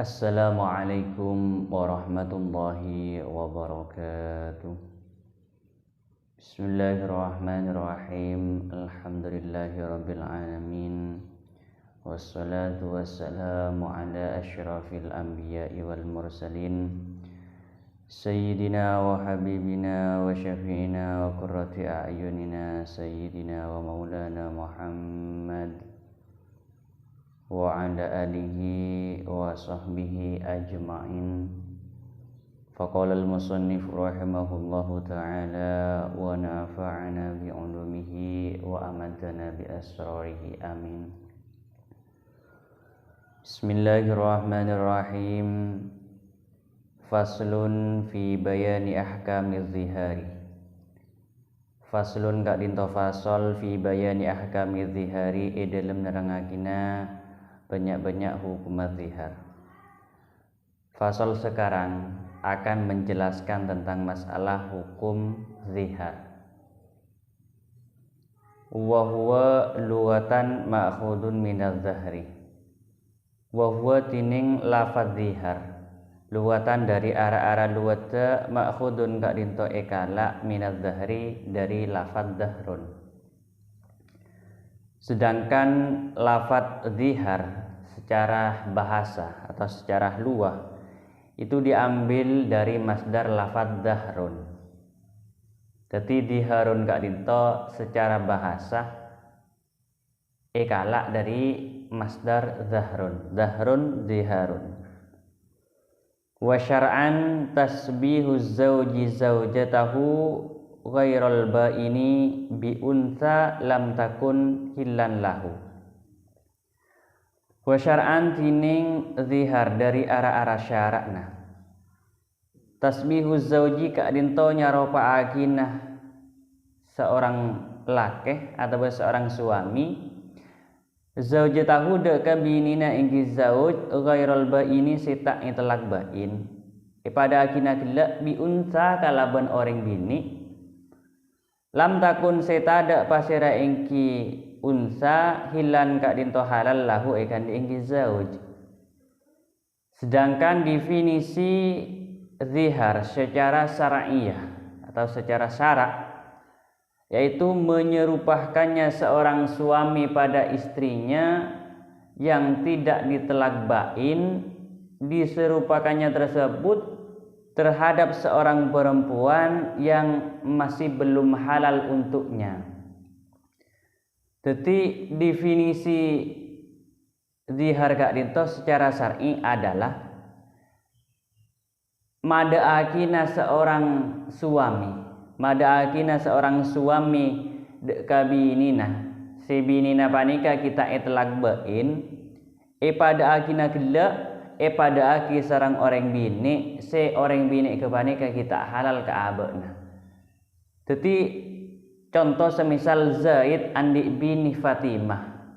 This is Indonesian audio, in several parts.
Assalamualaikum warahmatullahi wabarakatuh. Bismillahirrahmanirrahim. Alhamdulillahirabbil alamin. Wassalatu wassalamu ala asyrafil anbiya'i wal mursalin. Sayyidina wa habibina wa syafi'ina wa qurrati a'yunina sayyidina wa maulana Muhammad wa ala alihi wa sahbihi ajma'in. Faqala al-musannif rahimahullahu ta'ala wa nafa'ana bi'ulumihi wa amadana bi asrarihi amin. Bismillahirrahmanirrahim. Faslun fi bayani ahkamiz zihari. Faslun kak dinto fasol fi bayani ahkamiz zihari dalam nerangakina banyak-banyak hukum zihar. Fasal sekarang akan menjelaskan tentang masalah hukum zihar. Wa huwa lughatan ma'khudun minaz zahri. Wa huwa tining lafaz zihar. Lughatan dari ara-ara lughata ma'khudun kak dinto ekala minaz zahri dari lafaz zahrun. Sedangkan lafaz zihar secara bahasa atau secara lughah itu diambil dari masdar lafaz zahrun. Jadi diharun kak dinto secara bahasa ekala dari masdar zahrun. Zahrun ziharun. Wa syar'an tasbihu zawji zawjatahu ghairal ba'ini bi unsa lam takun hillan lahu. Wa syar'an tining zihar dari ara-ara syarakna. Tasbihu zawji kak dinto nyaropa akinah seorang laki atau seorang suami zaujatahu dek kabinina ingki zauj ghairal ba'ini sitak itlak ba'in pada akinah gelak bi unsa kalaban orang bini lam takun setada pasira ingki unsa hilan kak dinto halal lahu ikan ingki zauj. Sedangkan definisi zihar secara syar'iyah atau secara syarak yaitu menyerupakannya seorang suami pada istrinya yang tidak ditelak bain, diserupakannya tersebut terhadap seorang perempuan yang masih belum halal untuknya. Jadi definisi zihar kak dinto secara syar'i adalah madaakina seorang suami kabinina si binina panika kita itlak bain pada akina gelak pada aki sarang orang bini si orang bini kepanika kita halal ke abena. Jadi contoh semisal Zaid andi bini Fatimah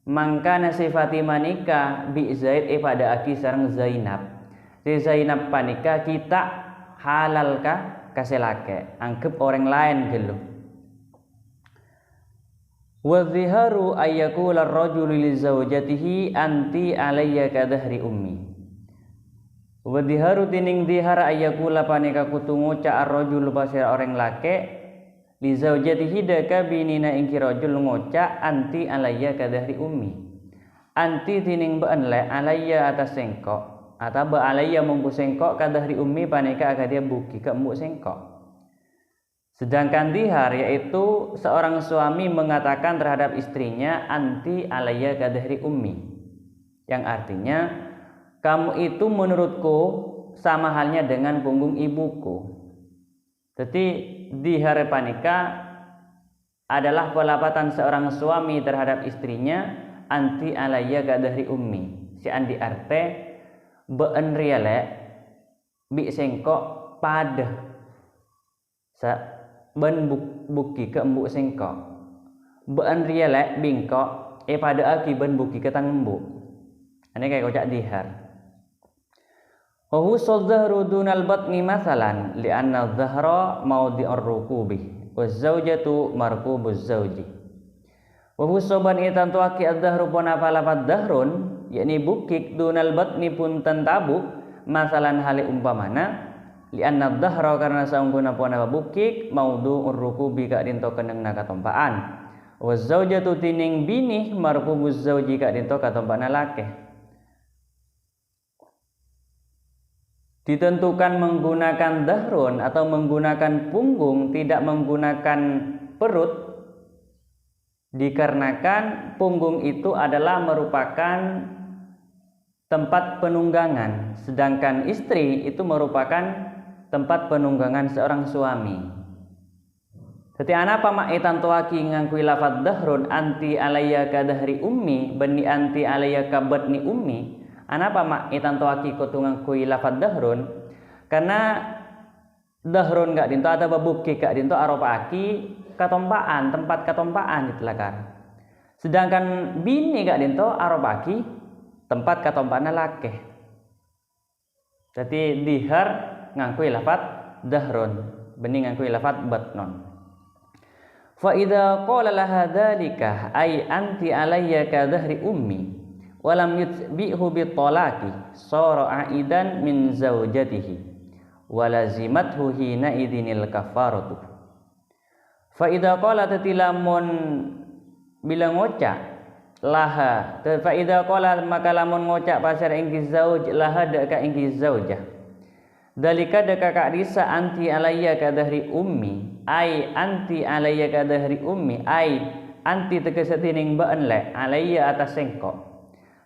mangkana si Fatimah nikah bi Zaid pada aki sarang Zainab. Si Zainab panika kita halal ka kaselake anggap orang lain gelo. Wa ziharu ayyakula ar-rajulu li zawjatihi anti alayya ka dhahri ummi. Wa ziharu tining zihar ayyakula panika kutungu ca ar-rajulu pasira orang lake li zawjatihi daka binina ingki rajul ngoca anti alayya ka dhahri ummi. Anti tining baan le alayya atas sengkok atau ba'alaya mungku sengkok kadahri ummi panika agak dia buki ke embuk sengkok. Sedangkan dihar yaitu seorang suami mengatakan terhadap istrinya anti alaya kadahri ummi, yang artinya kamu itu menurutku sama halnya dengan punggung ibuku. Jadi dihar panika adalah pelapatan seorang suami terhadap istrinya anti alaya kadahri ummi. Si andi arte beun riale bi sengkok pada sa ben buki ke embuk sengkok beun riale bingkok pada aki ben buki ke tang embuk. Ini kayak kocak dihar. Wa huwa dhahru dunal batni masalan li'anna dhahra mawdi'ur rukubi wa zaujatu markubuz zauji. Wa huwa soban itan tuaki ad-dhahru pona palapat dahrun yakni bukik dunal batni pun tentabuk masalan hale umpamana lianna dhahra karena saungguna pona bukik maudu'ur rukubi ka dinto keneng na katompaan wa zaujatu tining bini markubuz zauji ka dinto katompana lake. Ditentukan menggunakan dahrun atau menggunakan punggung, tidak menggunakan perut, dikarenakan punggung itu adalah merupakan tempat penunggangan, sedangkan istri itu merupakan tempat penunggangan seorang suami. Jadi anapa ma'itan tuaki ngangkui lafad dahrun anti alayya kadahri ummi bani anti alayya kabadni ummi. Anapa ma'itan tuaki kutungang kui lafad dahrun? Karena dahrun gak dinto atau babuki gak dinto aropa aki katompaan, tempat katompaan ditelakar. Sedangkan bini gak dinto aropa aki tempat katompaan laki. Jadi dihar ngangkui lafad dahrun, bening ngangkui lafad batnon. Fa idza qala laha dzalika ay anti alayya ka dhahri ummi walam yutbi'hu bitolaki sara aidan min zaujatihi walazimathu hina idinil kafaratu. Fa idza qala tatilamun bila ngocak laha fa idza qala maka lamun ngocak pasar ingki zauj laha deka ingki zaujah dalika deka kadisa anti alayya kadahri ummi ai anti alayya kadahri ummi ai anti tegesetining baan le alayya atas sengkok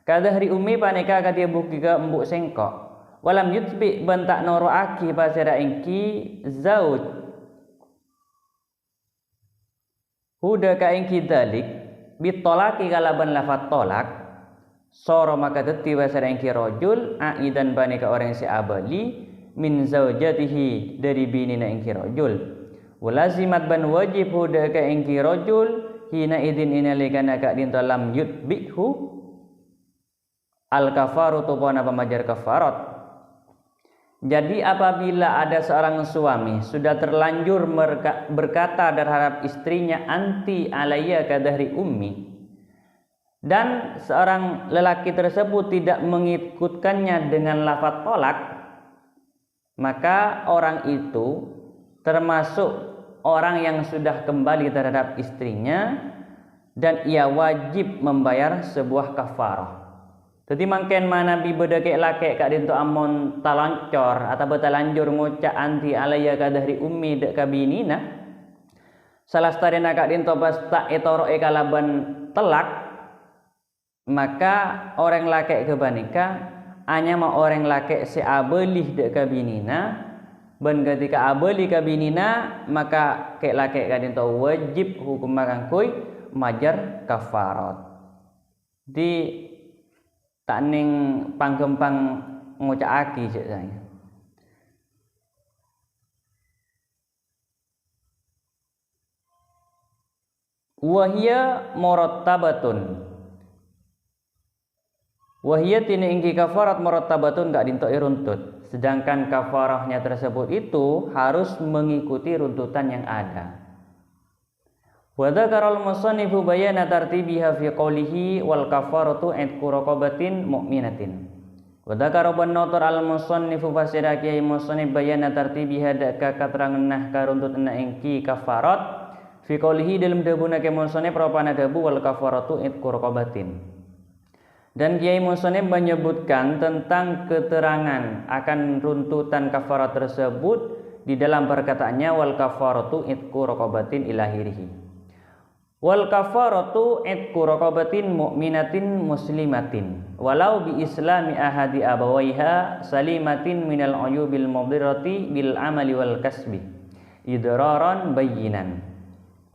kadahri ummi paneka kadia buki ka embuk sengkok walam yutbi bentak noro aki pasara ingki zauj huda ka ingki dalik bitolaki kalaban lafat tolak soro maka teti pasara ingki rojul aidan paneka orang si abali min zaujatihi dari binina ingki rojul walazimat ban wajib huda ka ingki rojul hina idin inalikana ka dinto lam yutbihu al kafaru tupana pemajar kafarat. Jadi apabila ada seorang suami sudah terlanjur berkata terhadap istrinya anti alayya kadahri ummi dan seorang lelaki tersebut tidak mengikutkannya dengan lafaz tolak, maka orang itu termasuk orang yang sudah kembali terhadap istrinya dan ia wajib membayar sebuah kafarah. Jadi mangken mana bi bedake lake kak dinto amon talancor atau betalanjur ngocak anti alayya kadahri ummi dek kabinina salah starena kak dinto pas tak etoro kalaban telak maka orang lake kebanika hanya mau orang lake seabelih dek kabinina ben ketika abeli kabinina maka kek lake kak dinto wajib hukum makangkui majar kafarat di tak ning panggempang ngocak aki cek saya. Wahia murattabatun. Wahia tini ingki kafarat murattabatun gak dintok runtut. Sedangkan kafarahnya tersebut itu harus mengikuti runtutan yang ada. Wa dzakaral musannifu bayana tartibiha fi qawlihi wal kafaratu itqu raqabatin mu'minatin. Wa dzakara banotor al musannifu fasira kiai musannif bayana tartibiha daka katerangan nah karuntutna engki kafarat fi qawlihi dalam debuna ke musannif ropana debu wal kafaratu itqu raqabatin. Dan kiai musannif menyebutkan tentang keterangan akan runtutan kafarat tersebut di dalam perkataannya wal kafaratu itqu raqabatin ilahirihi. Wal kafaratu itqu raqabatin mu'minatin muslimatin walau bi islami ahadi abawaiha salimatin minal uyubil mudhirati bil amali wal kasbi idraran bayyinan.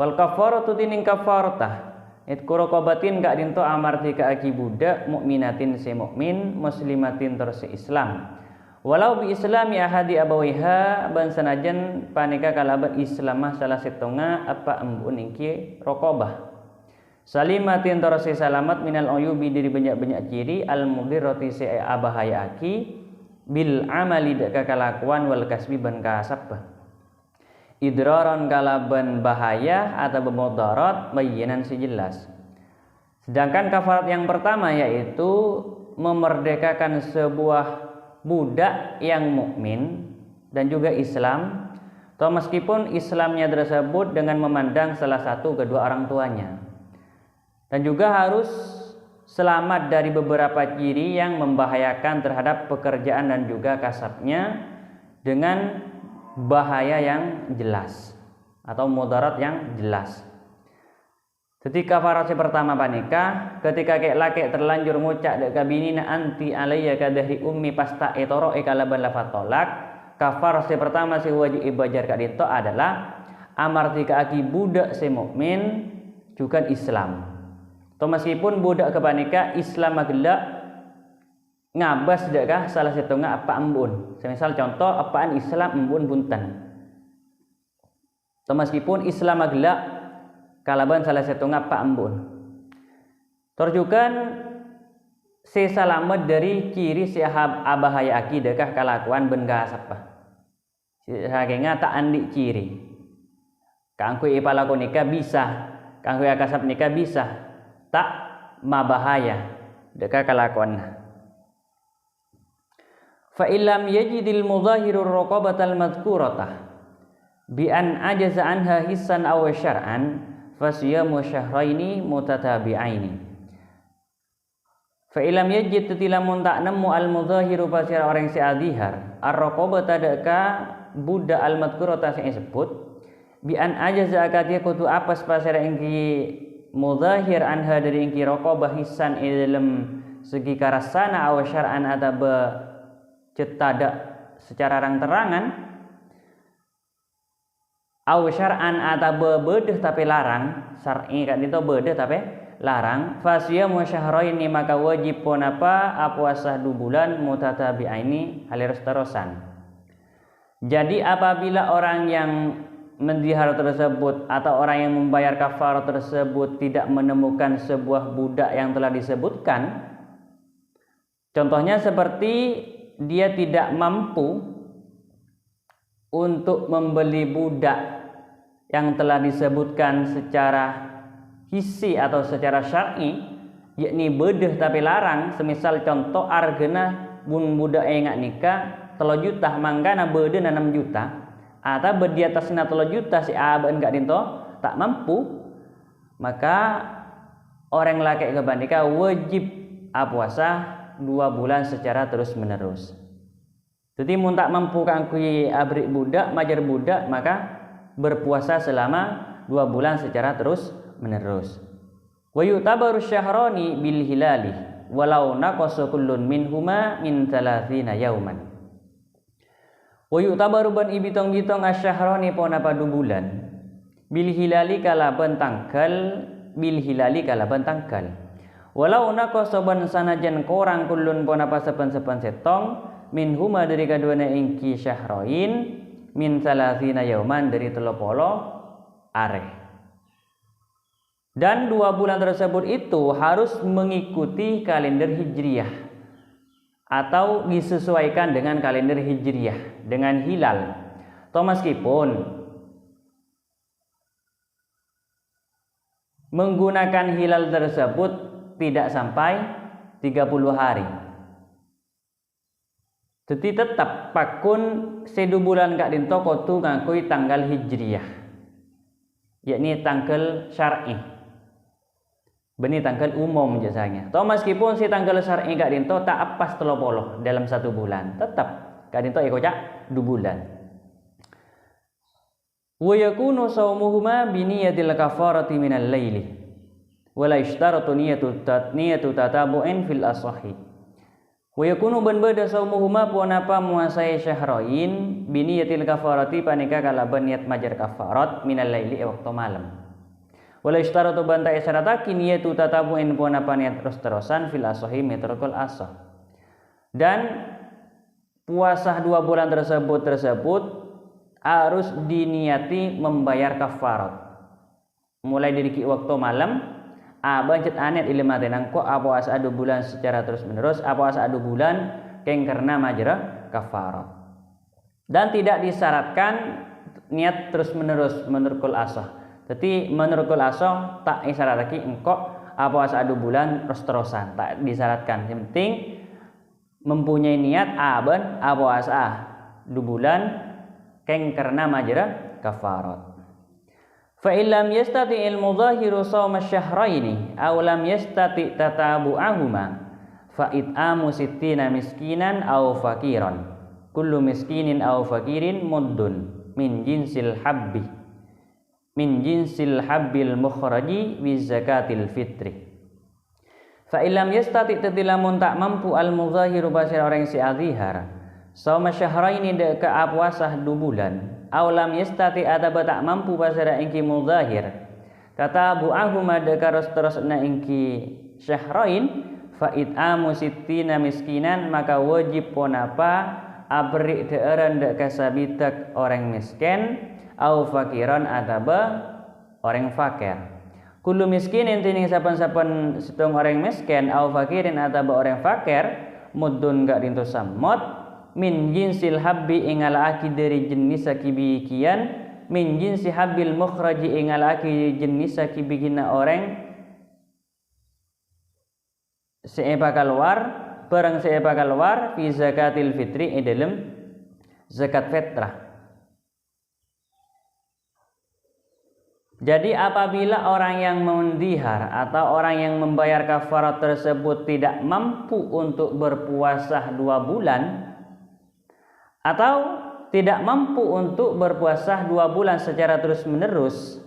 Wal kafaratu tining kafaratah itqu raqabatin gak dinto amarti ka aki budak mukminatin se mukmin muslimatin terus Islam walau bi islami ahadi abawaiha ban sanajan panika kalabat islamah salah setonga apa embun ingki raqabah salimatin terus salamat minal uyubi dari banyak-banyak ciri al mudirrati se abahaya aki bil amali dak kalakuan wal kasbi ban kasab idraran kalaban bahaya atau bemudarat bayinan si jelas. Sedangkan kafarat yang pertama yaitu memerdekakan sebuah budak yang mukmin dan juga Islam, atau meskipun Islamnya tersebut dengan memandang salah satu kedua orang tuanya, dan juga harus selamat dari beberapa ciri yang membahayakan terhadap pekerjaan dan juga kasabnya dengan bahaya yang jelas atau mudarat yang jelas. Jadi kafarat si pertama panika ketika kek laki terlanjur ngucak dek kabinina anti alayya kadahri ummi pasta etoro ekalaban lafatolak. Kafarat si pertama si wajib ibajar kak dito adalah amartika aki budak si mukmin juga Islam. Atau meskipun budak kepanika Islam agelak ngabas dekah salah setengah apa embun. Semisal contoh apaan Islam embun bunten. Atau meskipun Islam agelak kalaban salah setengah apa embun. Terjukan si salamet dari ciri si abahaya aki dekah kalakuan benga apa. Sakenga tak andi ciri. Kangkui ipalaku nikah bisa, kangkui akasap nikah bisa. Tak mabahaya dekah kalakuan. Fa illam yajidil mudhahirur raqabatal madhkuratah bi an ajaza anha hissan aw syar'an fasiyamu syahraini mutatabi'aini. Fa illam yajid tilamun tak nemu al mudhahiru pasir orang si adhihar ar raqabata dekah budak al madhkuratah sing disebut bi an ajaza akatia kutu apas pasir engki mudhahir anha dari ingki raqabah hisan dalam segi karasana aw syar'an ataba cetada secara terang-terangan aw syar'an ataba beudeuh tapi larang syar'i kan itu beudeuh tapi larang fasiyamu syahraini maka wajib pun apa puasa 2 bulan mutatabi'aini halirus terusan. Jadi apabila orang yang mendihar tersebut atau orang yang membayar kafarat tersebut tidak menemukan sebuah budak yang telah disebutkan, contohnya seperti dia tidak mampu untuk membeli budak yang telah disebutkan secara hissi atau secara syar'i, yakni beudeuh tapi larang, semisal contoh argena bun budak engak nikah 3 juta mangkana beudeuh 6 juta atau di atasnya 3 juta si aban enggak dinto tak mampu, maka orang laki kebanika wajib puasa 2 bulan secara terus menerus. Jadi mun tak mampu kangkui abrik budak majar budak maka berpuasa selama 2 bulan secara terus menerus. Wa yu'tabaru syahrani bil hilali walau naqasa kullun minhuma min 30 yauman. Wa yu'tabaru ban ibitong-bitong asyahrani pon apa 2 bulan bil hilali kalaban tangkal walau naqasa ban sanajan korang kullun pon apa saben-saben setong minhuma dari kaduana ingki syahrain min 30 yauman dari 30 areh. Dan 2 bulan tersebut itu harus mengikuti kalender hijriyah atau disesuaikan dengan kalender hijriyah dengan hilal. Atau meskipun menggunakan hilal tersebut tidak sampai 30 hari. Jadi tetap pakun 2 bulan kak dinto kotu ngakui tanggal hijriyah, yakni tanggal syar'i. Beni tanggal umum jasanya. Toh meskipun si tanggal syar'i kak dinto tak apas 30 dalam 1 bulan, tetap kak dinto ikocak 2 bulan. Wa yakunu shaumuhuma bi niyatil kafarati minal laili. Wa la yashtaratu niyatu tatabu'in fil asahi. Wa yakunu ban beda shaumuhuma puan apa muasai syahrain bi niyatil kafarati panika kalaban niat majar kafarat minal laili waktu malam. Wala istaratu banta isyarataki niyatu tatabu'in puan apa niat terus-terusan fil asahi metrokol asah. Dan puasa 2 bulan tersebut harus diniati membayar kafarat. Mulai dari waktu malam bancet anet ilmu tenang kok puasa 2 bulan secara terus menerus, puasa 2 bulan keng karena majra kafarat. Dan tidak disyaratkan niat terus menerus menurut kul asah. Jadi menurut kul asah tak isyarat lagi engkau puasa 2 bulan terus-terusan, tak disyaratkan. Yang penting mempunyai niat puasa 2 bulan keng karena majra kafarat. Fa illam yastati'il mudhahiru shawma syahraini aw lam yastati' tatabu'ahuma fa it'amu sittina miskinan aw fakiran kullu miskinin aw fakirin muddun min jinsil habbil mukhraji bi zakatil fitri. Fa illam yastati' tadilamun tak mampu al mudhahiru basir orang si azhar shawma syahraini de ka puasa 2 bulan aw lam yastati ataba tak mampu pasara ingki mudhahir kata bu'ahuma dekaros terusna ingki syahrain fa it'amu sittina miskinan maka wajib ponapa abri deeran dek kasabitak orang miskin au fakiran ataba orang fakir. Kullu miskinin tining sapan-sapan setong orang miskin au fakirin ataba orang fakir muddun gak dintu samot min jinsil habbi ingalaki dari jenis akibikian min jinsi habbil mukhraji ingalaki jenis akibikina orang seepa keluar barang seepa keluar fi zakatil fitri dalam zakat fitrah. Jadi apabila orang yang mendihar atau orang yang membayar kafarat tersebut tidak mampu untuk berpuasa 2 bulan atau tidak mampu untuk berpuasa 2 bulan secara terus-menerus,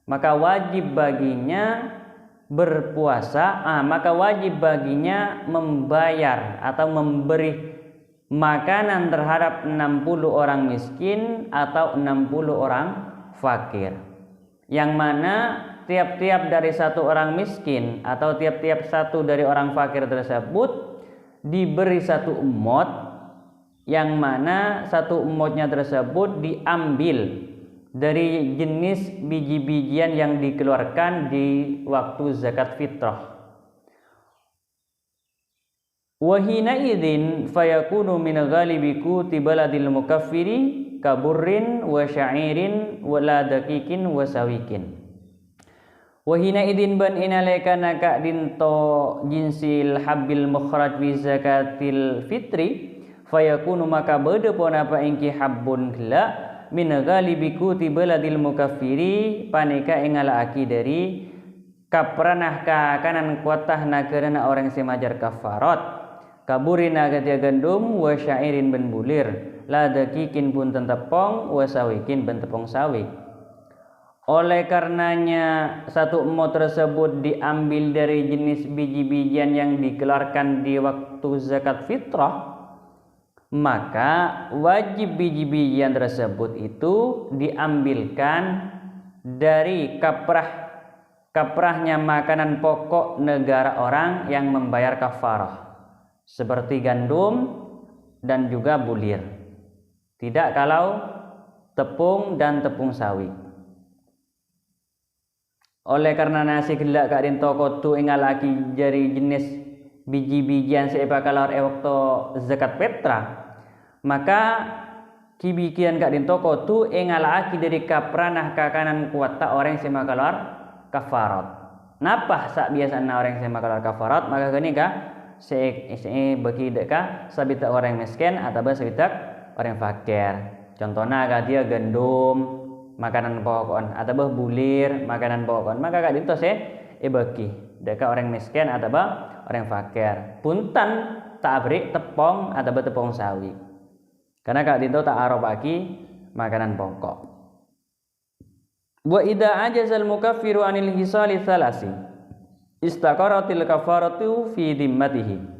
maka wajib baginya maka wajib baginya membayar atau memberi makanan terhadap 60 orang miskin atau 60 orang fakir. Yang mana tiap-tiap dari satu orang miskin atau tiap-tiap satu dari orang fakir tersebut diberi satu umot, yang mana satu umotnya tersebut diambil dari jenis biji-bijian yang dikeluarkan di waktu zakat fitrah. Wahina idzin fayakunu min ghalibi kuti baladil mukaffiri kaburrin wa sya'irin wa la daqiqin wa sawikin. Wahina idzin ban inalaika naka dinto jinsil habbil mukhraj bi zakatil fitri fayakunu maka bede pon apa ingki habbun gela min ghalibi kuti baladil mukaffiri paneka ingalaaki dari kapranah ka kanan kuatah nagerana orang semajar kafarat kaburina gatia gandum wa syairin ben bulir la dakikin pun tentepong wa sawikin ben tepong sawik. Oleh karenanya satu emot tersebut diambil dari jenis biji-bijian yang dikeluarkan di waktu zakat fitrah, maka wajib biji-bijian tersebut itu diambilkan dari kaprahnya makanan pokok negara orang yang membayar kafarah seperti gandum dan juga bulir, tidak kalau tepung dan tepung sawi. Oleh karena nasi gelak kak din toko tu ingalaki dari jenis biji-bijian sepa kalor waktu zakat fitrah, maka kibikian kak din toko tu ingalaki dari kapranah kakanan kuat tak orang sema kalor kafarat. Napa sak biasa na orang sema kalor kafarat, maka gini kah se bagi deka sabita orang miskin atau sabita orang fakir. Contohnya kah dia gandum makanan pokok atau bulir makanan pokok, maka kak dinto bagi deka orang miskin atau orang fakir puntan tak beri tepung atau tepung sawi, karena kak dinto tak arop bagi makanan pokok. Wa idza ajazal mukaffiru anil hisali thalasi istaqaratil kafaratu fi dhimmatihi.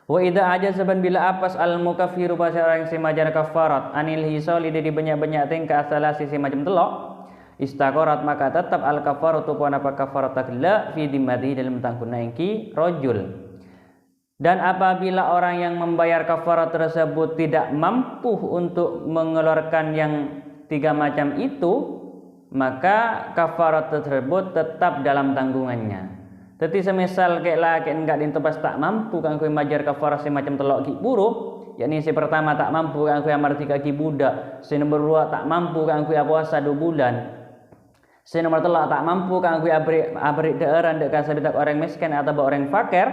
Wa idza ajazaban bila apas al mukaffiru pasal orang semajar kafarat anil hisali dari banyak-banyak tingkah asalasi semacam telok istaqarat maka tetap al kafaratu pun apa kafarat takla fi dhimmatihi dalam tangkuna ingki rajul. Dan apabila orang yang membayar kafarat tersebut tidak mampu untuk mengeluarkan yang 3 macam itu, maka kafarat tersebut tetap dalam tanggungannya. Tetapi semisal kayak enggak dintepas tak mampu kan kau majar kafarah semacam telok ki buruk, yakni si pertama tak mampu kan kau amar 3 ki budak, si nomor 2 tak mampu kan kau puasa 2 bulan, Si nomor telok tak mampu kanggo abri daerah dek kasabitak orang miskin atau orang fakir,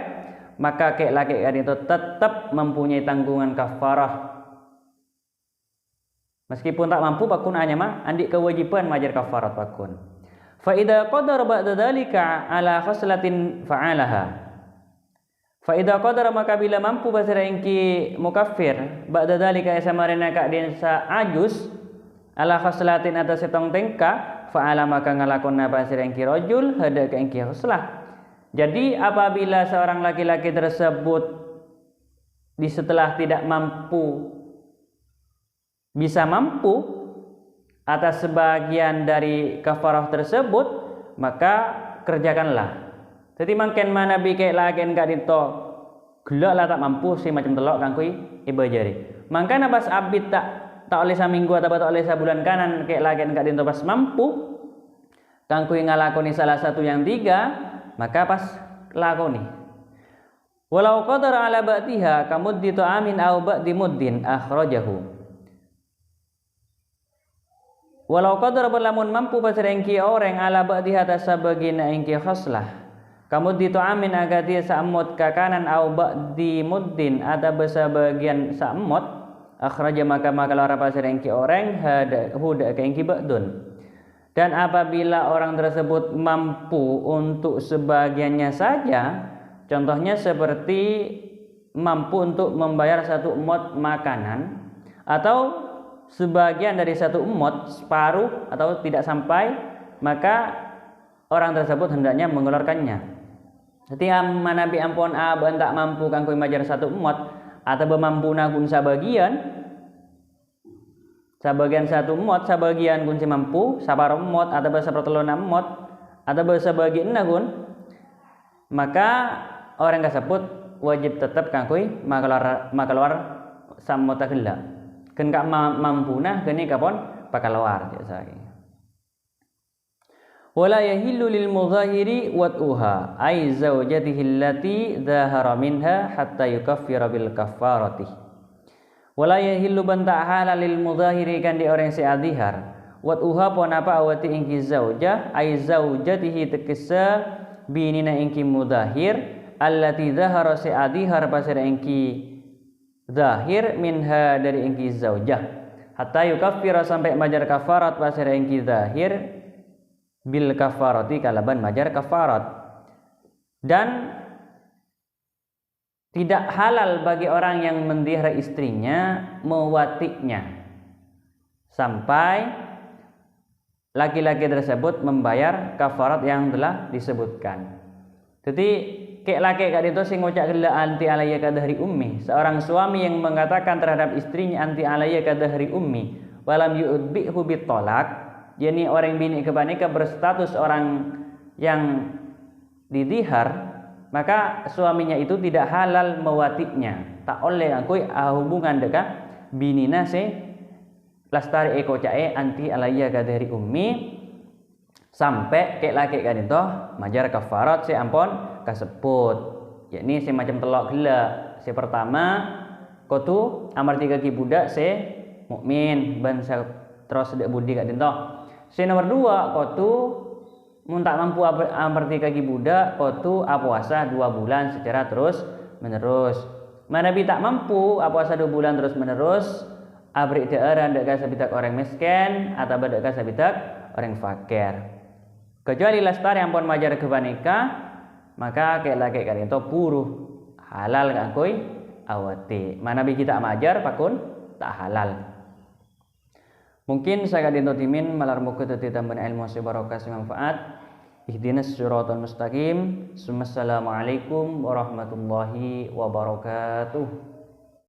maka kek laki kan itu tetap mempunyai tanggungan kafarah. Meskipun tak mampu pakun hanya mah andi kewajiban majar kafarat pakun. Fa idza qadara ba'da dzalika ala khaslatin fa'alaha. Fa idza qadara maka bila mampu basira engki mukaffir ba'da dzalika samarina ka densa ajus ala khaslatin atas setong tengka fa'ala maka ngalakon apa sirengki rajul hada ke engki khuslah. Jadi apabila seorang laki-laki tersebut di setelah tidak mampu bisa mampu atas sebagian dari kafarah tersebut, maka kerjakanlah. Jadi mungkin mana bikai lagi enggak dito gelak lah tak mampu si macam telok kangkui ibajari. Mangkana pas abid tak oleh saminggu atau tak oleh sabulan kanan kayak lagi enggak dinto pas mampu kangkui ngalakoni salah satu yang tiga, maka pas lakoni. Walau qadara ala ba'tiha kamuddi ta'amin aw ba'di muddin akhrajahu. Walau qadara berlamun mampu pasir engki orang ala ba'tiha tasabagina engki khaslah. Kamuddi ta'amin agati sa'amut kakanan aw ba'di muddin atau besabagian sa'amut akhraja maka lara pasir engki orang huda ke engki ba'dun. Dan apabila orang tersebut mampu untuk sebagiannya saja, contohnya seperti mampu untuk membayar satu mot makanan atau sebagian dari satu mot separuh atau tidak sampai, maka orang tersebut hendaknya mengeluarkannya. Jadi manabi ampun aban tak mampu kangkui majar satu mot atau mampu nagun sabagian satu mot, sabagian kunci mampu, sabar mot atau sepertelona mot atau sebagian nagun, maka orang tersebut wajib tetap kangkui makeluar samota gela. Ken kak mampu nah kene kapon pakeluar jasa. Wala yahillu lil mudhahiri wat'uha ay zaujatihi allati dhahara minha hatta yukaffira bil kaffarati. Wala yahillu banta halal lil mudhahiri kan di orang seadhihar wat'uha pon apa awati ingki zaujah ay zaujatihi tekesa binina ingki mudhahir allati dhahara seadhihar pasir ingki zahir minha dari ingki zaujah hatta yukaffira sampai majar kafarat pasir ingki zahir bil kafarati kalaban majar kafarat. Dan tidak halal bagi orang yang mendihra istrinya mewatiknya sampai laki-laki tersebut membayar kafarat yang telah disebutkan. Jadi kayak laki kak itu sing ngocak gela anti alayya kadahri ummi. Seorang suami yang mengatakan terhadap istrinya anti alayya kadahri ummi walam yu'bihu bitolak, jadi orang bini kebaneka berstatus orang yang didihar, maka suaminya itu tidak halal mewatiknya. Tak oleh angkui hubungan dekat binina se lastari eko cae anti alayya kadahri ummi sampai kayak laki kan itu majar kafarat se ampon kasebut, yakni se macam telok gela. Se pertama kotu amar tiga ki budak se mukmin ban terus sedek budi kat dinto. Se nomor 2 kotu mun tak mampu amperti kaki budak kotu puasa 2 bulan secara terus menerus. Manabi tak mampu puasa 2 bulan terus menerus abri daerah ndak kasabitak orang miskin atau ndak kasabitak orang fakir. Kecuali lastari ampun majar kebaneka, maka kayak laki kalian to buruh halal kangkui awati. Manabi kita majar pakun tak halal. Mungkin saya kadin timin malar muka tambahan ilmu sebarokas manfaat. Ihdinas siratal mustaqim. Assalamualaikum warahmatullahi wabarakatuh.